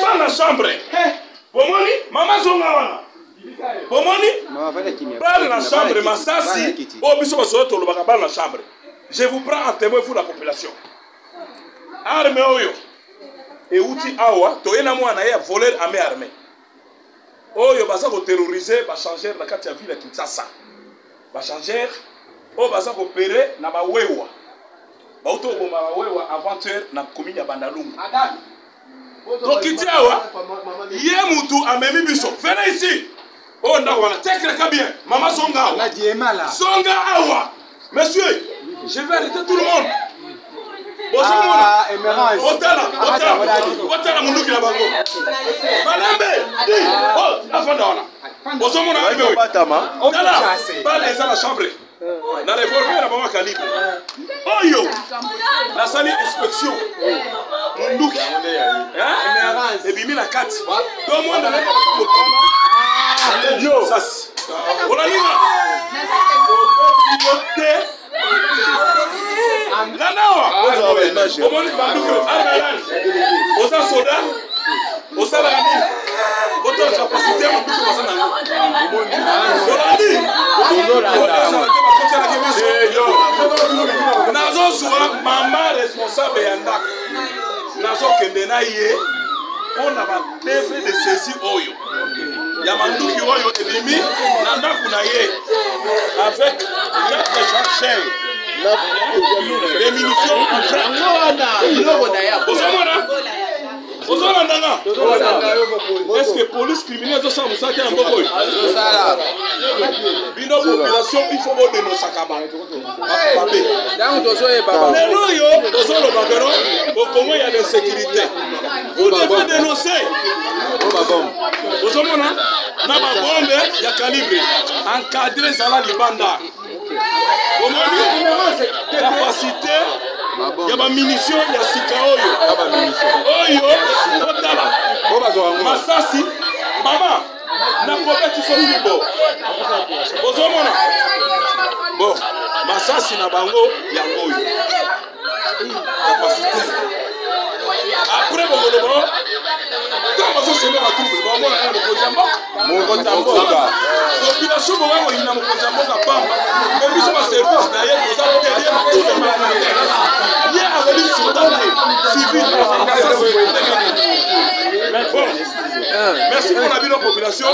Pas la chambre. Pomoni, maman zonga. Pomoni, pas la chambre, Massassi. Oh, biso basoto le bagaba la chambre. Je vous prends en témoin pour la population. Armée oyo. Et outil awa, toyena mwana ya voler armée armée. Oyo baza ko terroriser, ba changer na kati ya ville ya Kinshasa. Ba changer, o baza ko opérer na ba wewa. Ba auto bomba ba wewa avant-hier na commune ya Bandalungu. Donc kiti awa, ye mutu amemi biso. Venez ici. Oh na wana, t'écris bien. Maman Songa awa. Songa awa. Monsieur, je vais arrêter tout le monde. Otala munduki la bango. Malembe. Oh, afanda wana. Bosomona aibe. Otala. Pas les à la chambre. Na réformer la bango calibre. Oyo. La salle inspection. Munduki. Hein? Et bimi la 4. Tout le monde a yo. Ça. On a dit. Nanawa, osa soda, osa la gani, osa capacité, nazo soa maman responsable yanda, nazo kendena ye, on a ba défait de saisir oyo. Yamanduki oyo edimi, nanda kuna ye, avec notre chercheur. Les munitions est-ce que police criminelle ça vous savez un peu bino population il faut vous dénoncer kaba mais non yo dozolo bakero au Congo il y a l'insécurité vous devez dénoncer vous omona na ba bombe ya calibre encadrer sala libanda capacité, il y a des munitions, il y a sika oyo. Massassi, maman, na compétition libo. Ozomona. Bon, Massassi na bango ya oyo. Capacité. Après bon, quand on se met à trouver, on va aller au Kojamboka. Population va aller au Kojamboka pamba. Mais puis sur service d'ailleurs, vous allez derrière tout le monde. Il y a un religieux civil. Merci pour la vie de la population.